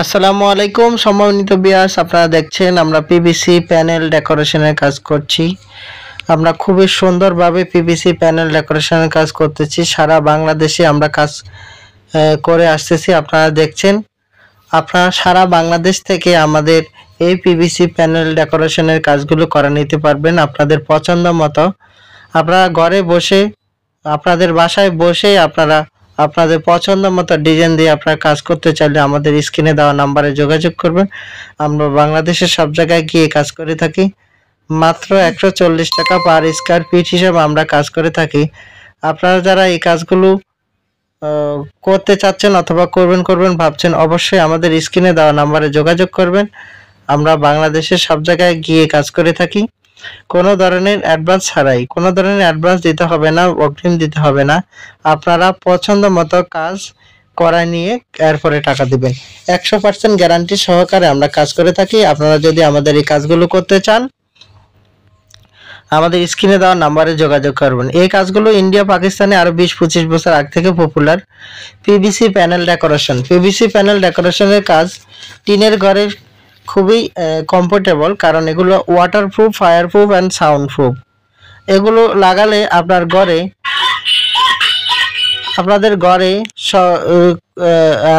আসসালামু আলাইকুম সম্মানিত ভিউয়ার্স, আপনারা দেখছেন আমরা পিভিসি প্যানেল ডেকোরেশনের কাজ করছি। আমরা খুবই সুন্দরভাবে পিভিসি প্যানেল ডেকোরেশনের কাজ করতেছি। সারা বাংলাদেশে আমরা কাজ করে আসতেছি। আপনারা দেখছেন, আপনারা সারা বাংলাদেশ থেকে আমাদের এই পিভিসি প্যানেল ডেকোরেশনের কাজগুলো করে নিতে পারবেন আপনাদের পছন্দ মতো। আপনারা ঘরে বসে, আপনাদের বাসায় বসে আপনারা আপনাদের পছন্দ মতো ডিজাইন দিয়ে আপনারা কাজ করতে চাইলে আমাদের স্ক্রিনে দেওয়া নাম্বারে যোগাযোগ করবেন। আমরা বাংলাদেশের সব জায়গায় গিয়ে কাজ করে থাকি। মাত্র 140 টাকা পার স্কয়ার ফিট হিসাবে আমরা কাজ করে থাকি। আপনারা যারা এই কাজগুলো করতে চাচ্ছেন অথবা করবেন ভাবছেন, অবশ্যই আমাদের স্ক্রিনে দেওয়া নাম্বারে যোগাযোগ করবেন। আমরা বাংলাদেশের সব জায়গায় গিয়ে কাজ করে থাকি। কোনো ধরনের অ্যাডভান্স ছাড়াই, কোনো ধরনের অ্যাডভান্স দিতে হবে না, অগ্রিম দিতে হবে না। আপনারা পছন্দ মতো কাজ করা নিয়ে এরপরে টাকা দিবেন। 100% গ্যারান্টি সহকারে আমরা কাজ করে থাকি। আপনারা যদি আমাদের এই কাজগুলো করতে চান, আমাদের স্ক্রিনে দেওয়া নাম্বারে যোগাযোগ করবেন। এই কাজগুলো ইন্ডিয়া পাকিস্তানে আরো 20-25 বছর আগ থেকে popular. PVC panel decoration, PVC panel ডেকোরেশনের কাজ টিনের ঘরের খুবই কমফোর্টেবল, কারণ এগুলো waterproof, fireproof and sound proof. এগুলো লাগালে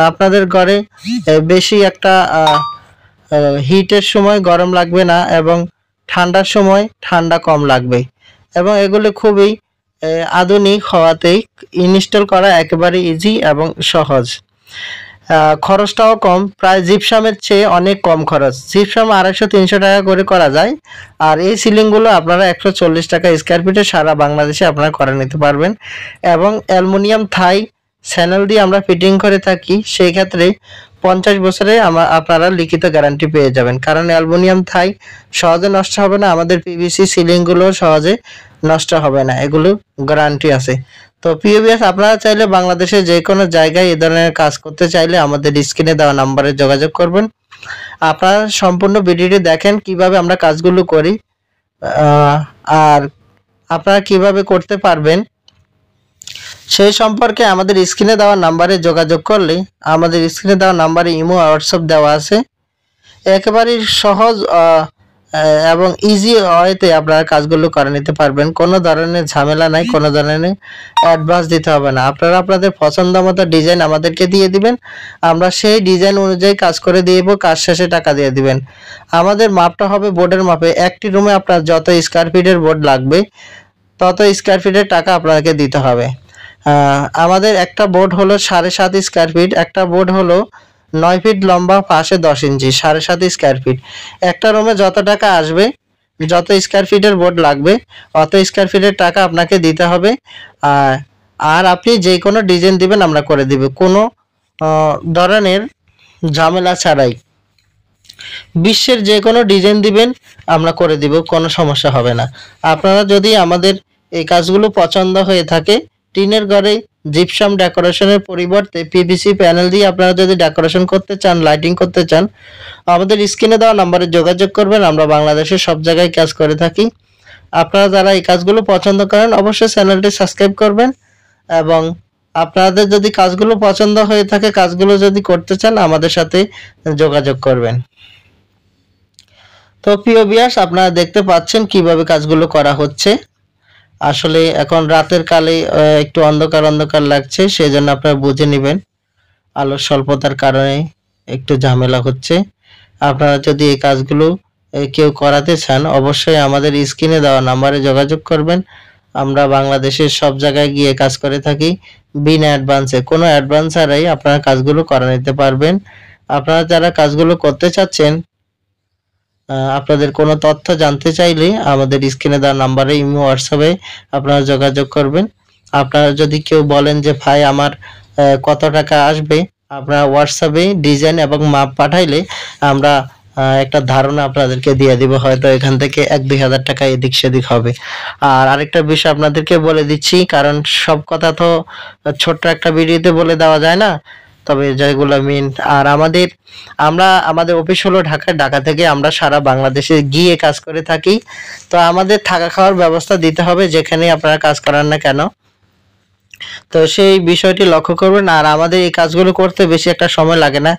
আপনাদের ঘরে বেশি একটা হিটের সময় গরম লাগবে না এবং ঠান্ডার সময় ঠান্ডা কম লাগবে। এবং এগুলো খুবই আধুনিক হওয়াতেই ইনস্টল করা একেবারে ইজি এবং সহজ। খরচটাও কম, প্রায় জিপসামের চেয়ে অনেক কম খরচ। জিপসাম 250-300 টাকা করে করা যায়। আর এই সিলিংগুলো আপনারা 140 টাকা স্কয়ার ফিটে সারা বাংলাদেশে আপনারা করে নিতে পারবেন। এবং অ্যালুমিনিয়াম থাই স্যানেল দিয়ে আমরা ফিটিং করে থাকি। সেই ক্ষেত্রে 50 বছরে আপনারা লিখিত গ্যারান্টি পেয়ে যাবেন, কারণ অ্যালুমিনিয়াম থাই সহজে নষ্ট হবে না। আমাদের পিভিসি সিলিংগুলো সহজে নষ্ট হবে না, এগুলো গ্যারান্টি আছে। তো পিভিএস আপনারা চাইলে বাংলাদেশের যে কোনো জায়গায় এই ধরনের কাজ করতে চাইলে আমাদের স্ক্রিনে দেওয়া নাম্বারে যোগাযোগ করবেন। আপনারা সম্পূর্ণ ভিডিওটি দেখেন কিভাবে আমরা কাজগুলো করি, আর আপনারা কিভাবে করতে পারবেন সেই সম্পর্কে আমাদের স্ক্রিনে দেওয়া নাম্বারে যোগাযোগ করলে, আমাদের স্ক্রিনে দেওয়া নাম্বারে ইমো হোয়াটসঅ্যাপ দেওয়া আছে। একেবারেই সহজ এবং ইজি ওয়েতে আপনারা কাজগুলো করে নিতে পারবেন। কোনো ধরনের ঝামেলা নাই, কোনো ধরনের অ্যাডভান্স দিতে হবে না। আপনারা আপনাদের পছন্দ মতো ডিজাইন আমাদেরকে দিয়ে দিবেন, আমরা সেই ডিজাইন অনুযায়ী কাজ করে দিয়ে দেবো। কাজ শেষে টাকা দিয়ে দিবেন। আমাদের মাপটা হবে বোর্ডের মাপে। একটি রুমে আপনার যত স্কয়ার ফিটের বোর্ড লাগবে তত স্কয়ার ফিটের টাকা আপনাকে দিতে হবে। আমাদের একটা বোর্ড হলো 7.5 স্কয়ার ফিট, একটা বোর্ড হলো 9 ফিট লম্বা, পাশে 10 ইঞ্চি, 7.5 স্কয়ার ফিট। একটা রুমে যত টাকা আসবে, যত স্কয়ার ফিটের বোর্ড লাগবে অত স্কয়ার ফিটের টাকা আপনাকে দিতে হবে। আর আপনি যে কোনো ডিজাইন দিবেন আমরা করে দিব, কোনো ধরনের ঝামেলা ছাড়াই। বিশ্বের যে কোনো ডিজাইন দিবেন আমরা করে দিব, কোনো সমস্যা হবে না। আপনারা যদি আমাদের এই কাজগুলো পছন্দ হয়ে থাকে, টিনের ঘরে জিপসাম ডেকোরেশনের পরিবর্তে পিভিসি প্যানেল দিয়ে আপনারা যদি ডেকোরেশন করতে চান, লাইটিং করতে চান, আমাদের স্ক্রিনে দেওয়া নাম্বারে যোগাযোগ করবেন। আমরা বাংলাদেশের সব জায়গায় কাজ করে থাকি। আপনারা যারা এই কাজগুলো পছন্দ করেন অবশ্যই চ্যানেলটি সাবস্ক্রাইব করবেন। এবং আপনাদের যদি কাজগুলো পছন্দ হয়ে থাকে, কাজগুলো যদি করতে চান, আমাদের সাথে যোগাযোগ করবেন। তো প্রিয় ভিউয়ার্স, আপনারা দেখতে পাচ্ছেন কিভাবে কাজগুলো করা হচ্ছে। আসলে এখন রাতের কালে একটু অন্ধকার অন্ধকার লাগছে, সেই জন্য আপনারা বুঝে নেবেন, আলোর স্বল্পতার কারণে একটু ঝামেলা হচ্ছে। আপনারা যদি এই কাজগুলো কেউ করাতে চান অবশ্যই আমাদের স্ক্রিনে দেওয়া নাম্বারে যোগাযোগ করবেন। আমরা বাংলাদেশের সব জায়গায় গিয়ে কাজ করে থাকি বিনা অ্যাডভান্সে, কোনো অ্যাডভান্স ছাড়াই আপনারা কাজগুলো করে নিতে পারবেন। আপনারা যারা কাজগুলো করতে চাচ্ছেন, আপনাদের কোনো তথ্য জানতে চাইলে আমাদের স্ক্রিনে দেওয়া নাম্বারে ইমো হোয়াটসঅ্যাপে আপনারা যোগাযোগ করবেন। আপনারা যদি কেউ বলেন যে ভাই আমার কত টাকা আসবে, আপনারা হোয়াটসঅ্যাপে ডিজাইন এবং মাপ পাঠাইলে আমরা একটা ধারণা আপনাদেরকে দিয়ে দিব। হয়তো এখান থেকে 1-2 হাজার টাকা এদিক সেদিক হবে। আর আরেকটা বিষয় আপনাদেরকে বলে দিচ্ছি, কারণ সব কথা তো ছোট্ট একটা ভিডিওতে বলে দেওয়া যায় না, তবে যেগুলো মেন। আর আমাদের অফিস হলো ঢাকা থেকে আমরা সারা বাংলাদেশে গিয়ে কাজ করে থাকি। তো আমাদের থাকা খাওয়ার ব্যবস্থা দিতে হবে যেখানে আপনারা কাজ করান না কেন। তো সেই বিষয়টি লক্ষ্য করবেন। আর আমাদের এই কাজগুলো করতে বেশি একটা সময় লাগে না,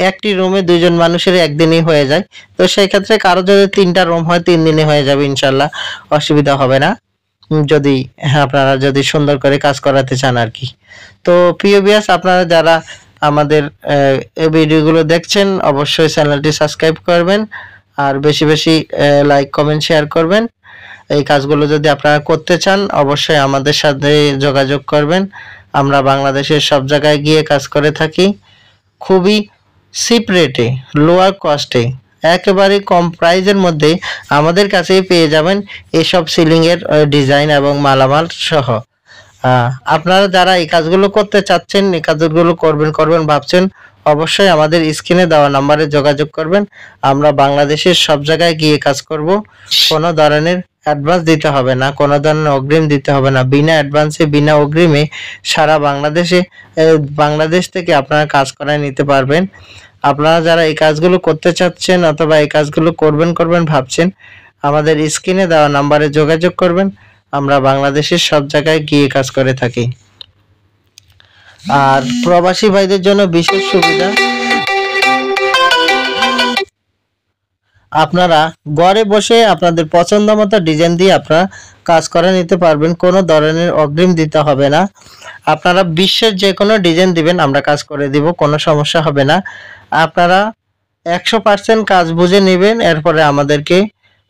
একটি রুমে দুইজন মানুষের একদিনই হয়ে যায়। তো সেই ক্ষেত্রে কারো যদি 3টা রুম হয় 3 দিনে হয়ে যাবে ইনশাল্লাহ, অসুবিধা হবে না। যদি আপনারা যদি সুন্দর করে কাজ করাতে চান আর কি। তো প্রিয় ভিউয়ার্স, আপনারা যারা আমাদের এই ভিডিওগুলো দেখছেন অবশ্যই চ্যানেলটি সাবস্ক্রাইব করবেন, আর বেশি বেশি লাইক কমেন্ট শেয়ার করবেন। এই কাজগুলো যদি আপনারা করতে চান অবশ্যই আমাদের সাথে যোগাযোগ করবেন। আমরা বাংলাদেশের সব জায়গায় গিয়ে কাজ করে থাকি, খুবই চিপ রেটে, লোয়ার কস্টে, একেবারে কম প্রাইজের মধ্যে আমাদের কাছেই পেয়ে যাবেন এসব সিলিংয়ের ডিজাইন এবং মালামাল সহ। আপনারা যারা এই কাজগুলো করতে চাচ্ছেন, এই কাজগুলো করবেন ভাবছেন, অবশ্যই আমাদের স্ক্রিনে দেওয়া নাম্বারে যোগাযোগ করবেন। আমরা বাংলাদেশের সব জায়গায় গিয়ে কাজ করব। কোনো ধরনের অ্যাডভান্স দিতে হবে না, কোনো ধরনের অগ্রিম দিতে হবে না। বিনা অ্যাডভান্সে বিনা অগ্রিমে সারা বাংলাদেশ থেকে আপনারা কাজ করায় নিতে পারবেন। আপনারা যারা এই কাজগুলো করতে চাচ্ছেন অথবা এই কাজগুলো করবেন ভাবছেন, আমাদের স্ক্রিনে দেওয়া নাম্বারে যোগাযোগ করবেন। আমরা বাংলাদেশের সব জায়গায় গিয়ে কাজ করে থাকি। আর প্রবাসী ভাইদের জন্য বিশেষ সুবিধা, আপনারা ঘরে বসে আপনাদের পছন্দ মতো ডিজাইন দিয়ে আপনারা কাজ করে নিতে পারবেন, কোনো ধরনের অগ্রিম দিতে হবে না। আপনারা বিশ্বের যে কোনো ডিজাইন দিবেন আমরা কাজ করে দিব, কোনো সমস্যা হবে না। আপনারা 100% কাজ বুঝে নেবেন, এরপরে আমাদেরকে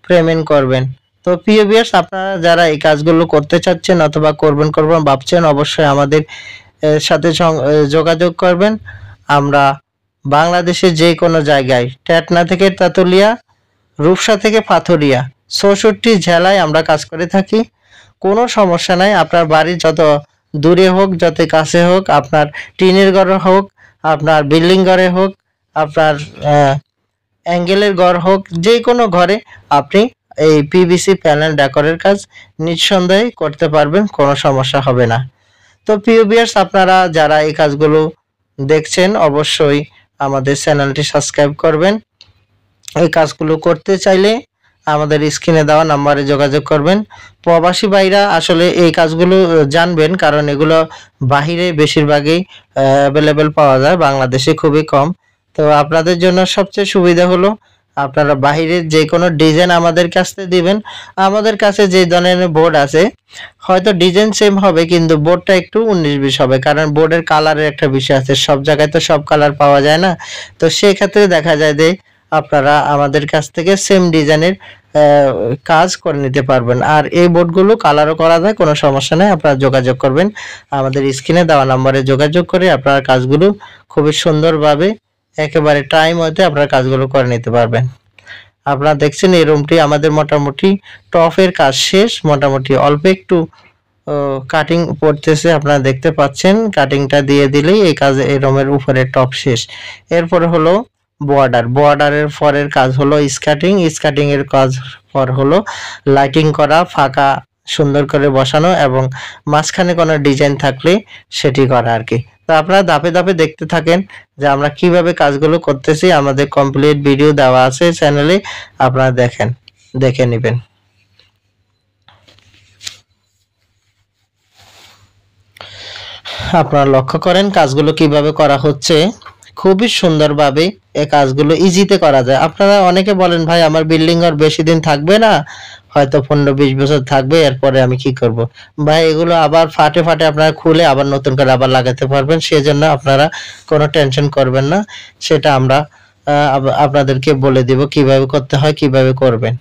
পেমেন্ট করবেন। তো প্রিয় ভিউয়ার্স, আপনারা যারা এই কাজগুলো করতে চাচ্ছেন অথবা করবেন ভাবছেন অবশ্যই আমাদের সাথে যোগাযোগ করবেন। আমরা বাংলাদেশের যে কোনো জায়গায়, টেটনা থেকে তেতুলিয়া, রূপসা থেকে পাথুরিয়া, 64 জেলায় আমরা কাজ করে থাকি। কোনো সমস্যা নাই, আপনার বাড়ি যত দূরে হোক যত কাছে হোক, আপনার টিনের ঘরে হোক, আপনার বিল্ডিং ঘরে হোক, আপনার অ্যাঙ্গেলের ঘর হোক, যে কোনো ঘরে আপনি এই পিভিসি প্যানেল ডেকোরের কাজ নিঃসন্দেহে করতে পারবেন, কোনো সমস্যা হবে না। তো প্রিয় ভিউয়ার্স, আপনারা যারা এই কাজগুলো দেখছেন অবশ্যই আমাদের চ্যানেলটি সাবস্ক্রাইব করবেন। এই কাজগুলো করতে চাইলে আমাদের স্ক্রিনে দেওয়া নাম্বারে যোগাযোগ করবেন। প্রবাসী ভাইরা আসলে এই কাজগুলো জানবেন, কারণ এগুলো বাহিরে বেশিরভাগই অ্যাভেলেবেল পাওয়া যায়, বাংলাদেশে খুবই কম। তো আপনাদের জন্য সবচেয়ে সুবিধা হলো আপনারা বাহিরের যে কোনো ডিজাইন আমাদের কাছে দিবেন। আমাদের কাছে যে ধরনের বোর্ড আছে, হয়তো ডিজাইন সেম হবে কিন্তু বোর্ডটা একটু 19-20 হবে, কারণ বোর্ডের কালারের একটা বিষয় আছে, সব জায়গায় তো সব কালার পাওয়া যায় না। তো সেই ক্ষেত্রে দেখা যায় যে আপনারা আমাদের কাছ থেকে সেম ডিজাইনের কাজ করে নিতে পারবেন। আর এই বোর্ডগুলো কালারও করা যায়, কোনো সমস্যা নেই। আপনারা যোগাযোগ করবেন, আমাদের স্ক্রিনে দেওয়া নম্বরে যোগাযোগ করে আপনারা কাজগুলো খুবই সুন্দরভাবে একেবারে টাইম হতে আপনারা কাজগুলো করে নিতে পারবেন। আপনারা দেখছেন এই রুমটি আমাদের মোটামুটি টপের কাজ শেষ, মোটামুটি অল্প একটু কাটিং পড়তেছে, আপনারা দেখতে পাচ্ছেন। কাটিংটা দিয়ে দিলেই এই কাজে এই রুমের উপরে টপ শেষ। এরপরে হলো বর্ডারের পরের কাজ হলো স্কার্টিং এর কাজ পর হলো লাইটিং করা, ফাঁকা সুন্দর করে বসানো এবং মাঝখানে কোনো ডিজাইন থাকলে সেটি করা আর কি। তো আপনারা ধাপে ধাপে দেখতে থাকেন যে আমরা কিভাবে কাজগুলো করতেছি। আমাদের কমপ্লিট ভিডিও দেওয়া আছে চ্যানেলে, আপনারা দেখে নেবেন। আপনারা লক্ষ্য করেন কাজগুলো কিভাবে করা হচ্ছে, খুবই সুন্দরভাবে এই কাজগুলো ইজিতে করা যায়। আপনারা অনেকে বলেন ভাই আমার বিল্ডিং আর বেশি দিন থাকবে না, হয়তো 15-20 বছর থাকবে, এরপরে আমি কি করব। ভাই এগুলো আবার ফাটে আপনারা খুলে আবার নতুন করে আবার লাগাতে পারবেন, সেজন্য আপনারা কোনো টেনশন করবেন না। সেটা আমরা আপনাদেরকে বলে দিব কিভাবে করতে হয়, কিভাবে করবেন।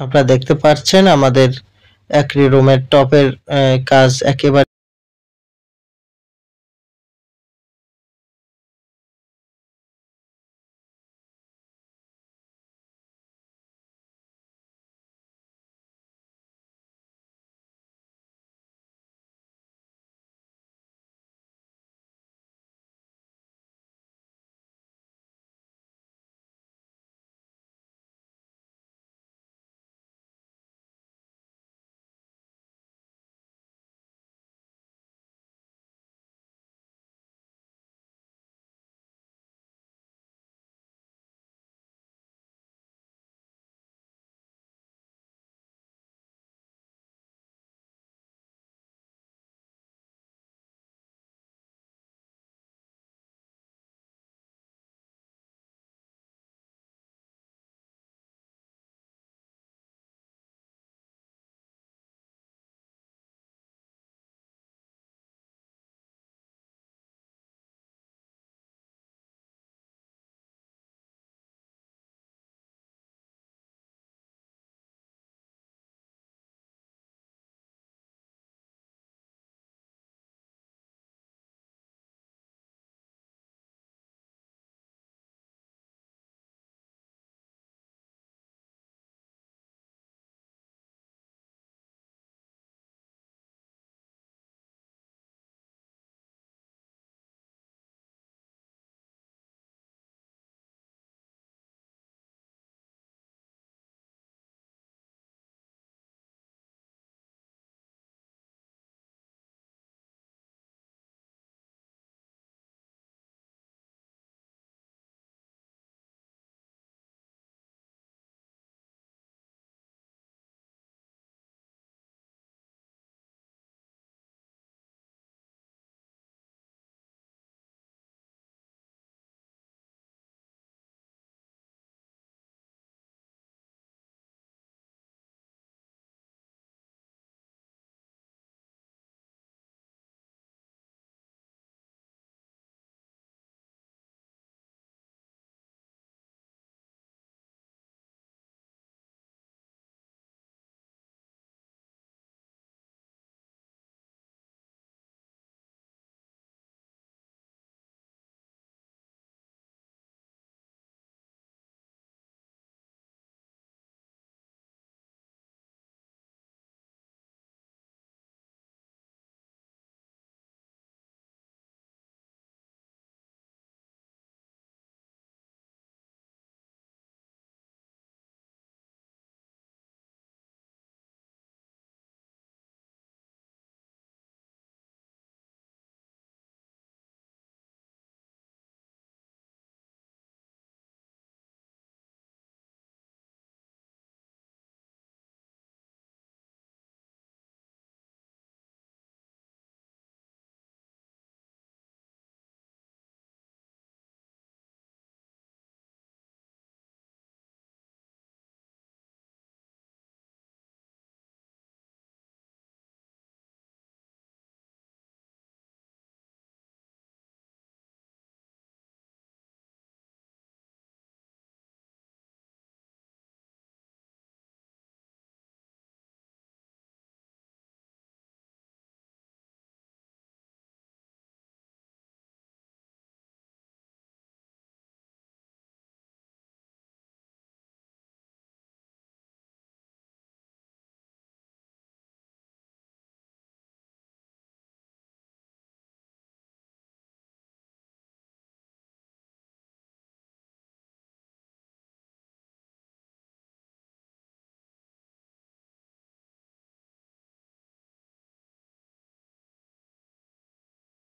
আপনারা দেখতে পাচ্ছেন আমাদের একটি রুমের টপের কাজ একেবারে